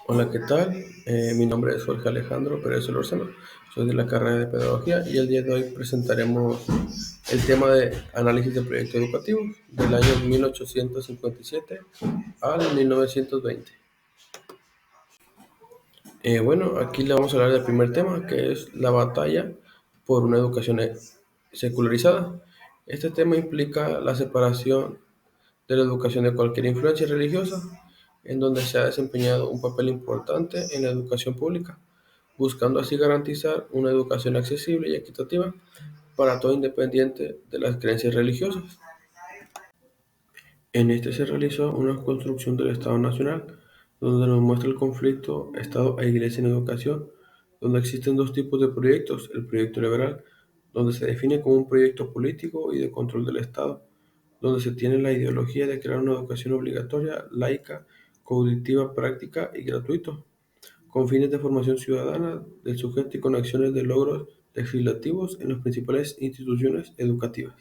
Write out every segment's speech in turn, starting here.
Hola, ¿qué tal? Mi nombre es Jorge Alejandro Pérez Solórzano, soy de la carrera de Pedagogía y el día de hoy presentaremos el tema de análisis de proyectos educativos del año 1857 al 1920. Bueno, aquí le vamos a hablar del primer tema, que es la batalla por una educación secularizada. Este tema implica la separación de la educación de cualquier influencia religiosa, en donde se ha desempeñado un papel importante en la educación pública, buscando así garantizar una educación accesible y equitativa para todo independiente de las creencias religiosas. En este se realizó una construcción del Estado Nacional, donde nos muestra el conflicto Estado e Iglesia en educación, donde existen dos tipos de proyectos: el proyecto liberal, donde se define como un proyecto político y de control del Estado, donde se tiene la ideología de crear una educación obligatoria, laica, cognitiva, práctica y gratuito, con fines de formación ciudadana del sujeto y con acciones de logros legislativos en las principales instituciones educativas.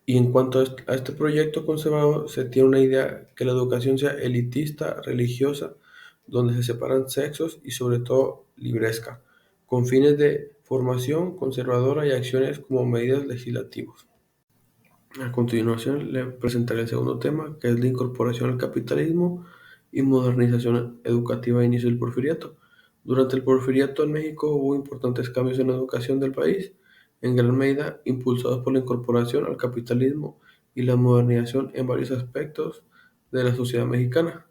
Y en cuanto a este proyecto conservador, se tiene una idea que la educación sea elitista, religiosa, donde se separan sexos y sobre todo libresca, con fines de formación conservadora y acciones como medidas legislativas. A continuación le presentaré el segundo tema, que es la incorporación al capitalismo y modernización educativa a inicio del Porfiriato. Durante el Porfiriato en México hubo importantes cambios en la educación del país, en gran medida impulsados por la incorporación al capitalismo y la modernización en varios aspectos de la sociedad mexicana.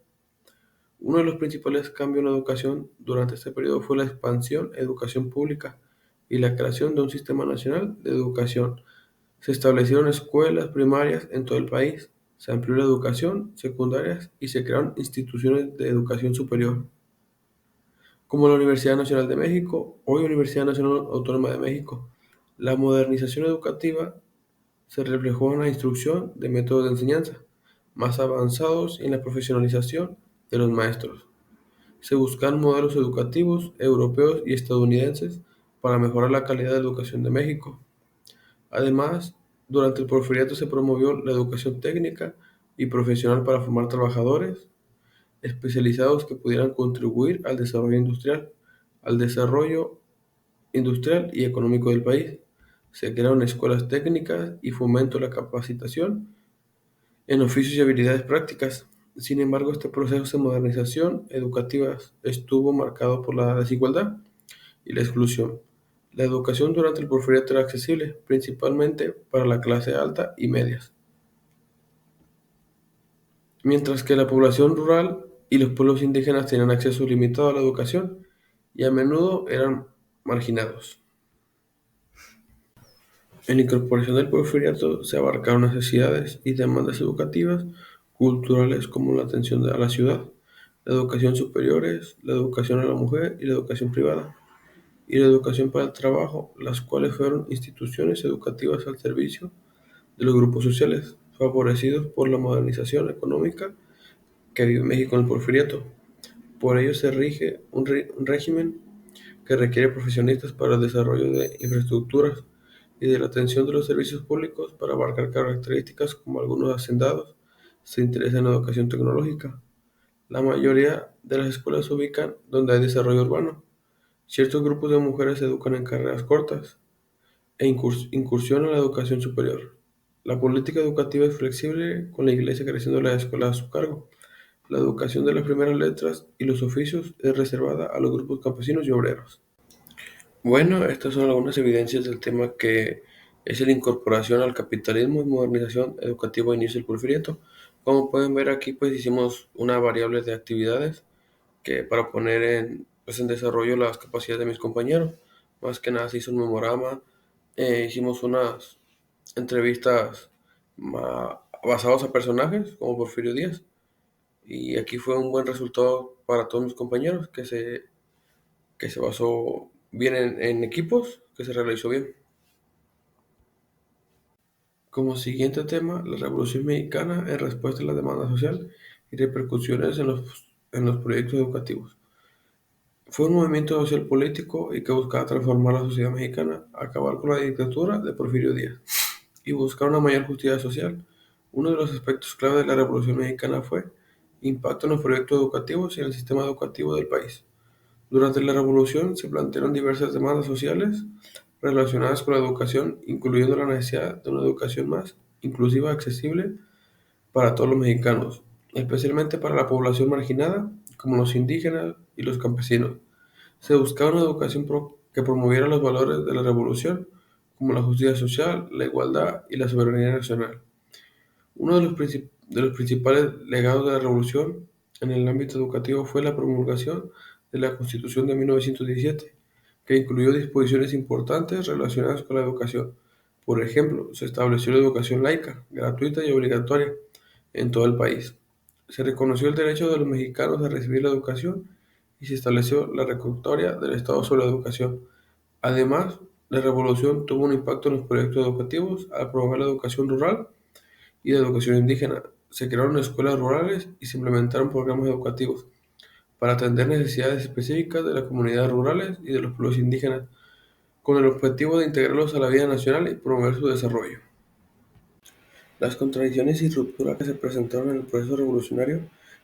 Uno de los principales cambios en la educación durante este periodo fue la expansión de educación pública y la creación de un sistema nacional de educación. Se establecieron escuelas primarias en todo el país, se amplió la educación secundaria y se crearon instituciones de educación superior, como la Universidad Nacional de México, hoy Universidad Nacional Autónoma de México. La modernización educativa se reflejó en la instrucción de métodos de enseñanza más avanzados y en la profesionalización de los maestros. Se buscan modelos educativos europeos y estadounidenses para mejorar la calidad de educación de México. Además, durante el Porfiriato se promovió la educación técnica y profesional para formar trabajadores especializados que pudieran contribuir al desarrollo industrial y económico del país. Se crearon escuelas técnicas y fomentó la capacitación en oficios y habilidades prácticas. Sin embargo, este proceso de modernización educativa estuvo marcado por la desigualdad y la exclusión. La educación durante el Porfiriato era accesible, principalmente para la clase alta y medias, mientras que la población rural y los pueblos indígenas tenían acceso limitado a la educación y a menudo eran marginados. En la incorporación del Porfiriato se abarcaron necesidades y demandas educativas, culturales como la atención a la ciudad, la educación superiores, la educación a la mujer y la educación privada, y la educación para el trabajo, las cuales fueron instituciones educativas al servicio de los grupos sociales, favorecidos por la modernización económica que vive México en el Porfiriato. Por ello se rige un régimen que requiere profesionistas para el desarrollo de infraestructuras y de la atención de los servicios públicos para abarcar características como algunos hacendados se interesan en la educación tecnológica. La mayoría de las escuelas se ubican donde hay desarrollo urbano. Ciertos grupos de mujeres se educan en carreras cortas e incursión en la educación superior. La política educativa es flexible, con la Iglesia creciendo las escuelas a su cargo. La educación de las primeras letras y los oficios es reservada a los grupos campesinos y obreros. Bueno, estas son algunas evidencias del tema que es la incorporación al capitalismo y modernización educativa a inicio del Porfiriato. Como pueden ver aquí, pues hicimos una variable de actividades que para poner en desarrollo las capacidades de mis compañeros. Más que nada se hizo un memorama, hicimos unas entrevistas basadas a personajes como Porfirio Díaz. Y aquí fue un buen resultado para todos mis compañeros que se basó bien en equipos, que se realizó bien. Como siguiente tema, la Revolución Mexicana en respuesta a la demanda social y repercusiones en los proyectos educativos. Fue un movimiento social político y que buscaba transformar la sociedad mexicana, acabar con la dictadura de Porfirio Díaz y buscar una mayor justicia social. Uno de los aspectos clave de la Revolución Mexicana fue Impacto en los proyectos educativos y en el sistema educativo del país. Durante la Revolución se plantearon diversas demandas sociales relacionadas con la educación, incluyendo la necesidad de una educación más inclusiva y accesible para todos los mexicanos, especialmente para la población marginada, como los indígenas y los campesinos. Se buscaba una educación que promoviera los valores de la revolución, como la justicia social, la igualdad y la soberanía nacional. Uno de los principales legados de la revolución en el ámbito educativo fue la promulgación de la Constitución de 1917, que incluyó disposiciones importantes relacionadas con la educación. Por ejemplo, se estableció la educación laica, gratuita y obligatoria en todo el país. Se reconoció el derecho de los mexicanos a recibir la educación y se estableció la recaudatoria del Estado sobre la educación. Además, la revolución tuvo un impacto en los proyectos educativos al promover la educación rural y la educación indígena. Se crearon escuelas rurales y se implementaron programas educativos para atender necesidades específicas de las comunidades rurales y de los pueblos indígenas, con el objetivo de integrarlos a la vida nacional y promover su desarrollo. Las contradicciones y rupturas que se presentaron en el proceso revolucionario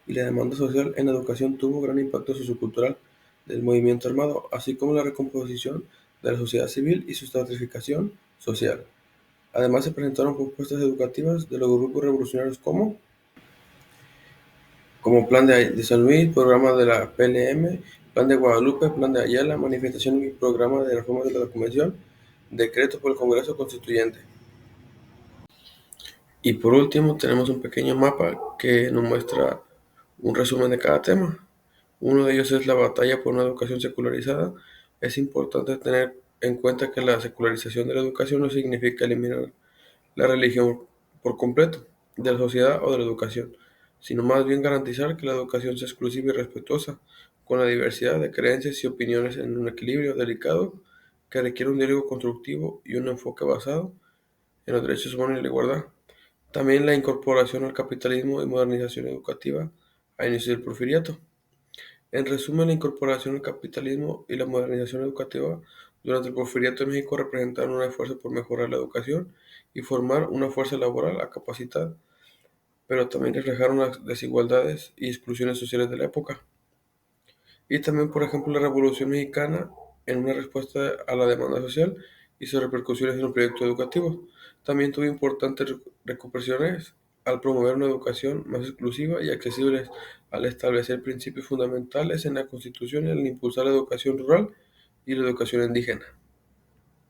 y la demanda social en la educación tuvo gran impacto sociocultural del movimiento armado, así como la recomposición de la sociedad civil y su estratificación social. Además, se presentaron propuestas educativas de los grupos revolucionarios como Plan de San Luis, Programa de la PLM, Plan de Guadalupe, Plan de Ayala, Manifestación y Programa de Reformas de la Convención, Decreto por el Congreso Constituyente. Y por último, tenemos un pequeño mapa que nos muestra un resumen de cada tema. Uno de ellos es la batalla por una educación secularizada. Es importante tener en cuenta que la secularización de la educación no significa eliminar la religión por completo de la sociedad o de la educación, sino más bien garantizar que la educación sea exclusiva y respetuosa con la diversidad de creencias y opiniones en un equilibrio delicado que requiere un diálogo constructivo y un enfoque basado en los derechos humanos y la igualdad. También la incorporación al capitalismo y modernización educativa a inicios del porfiriato. En resumen, la incorporación al capitalismo y la modernización educativa durante el porfiriato en México representaron un esfuerzo por mejorar la educación y formar una fuerza laboral a capacitar, pero también reflejaron las desigualdades y exclusiones sociales de la época. Y también, por ejemplo, la Revolución Mexicana en una respuesta a la demanda social y sus repercusiones en los proyectos educativos. También tuvo importantes recuperaciones al promover una educación más exclusiva y accesible, al establecer principios fundamentales en la Constitución y al impulsar la educación rural y la educación indígena.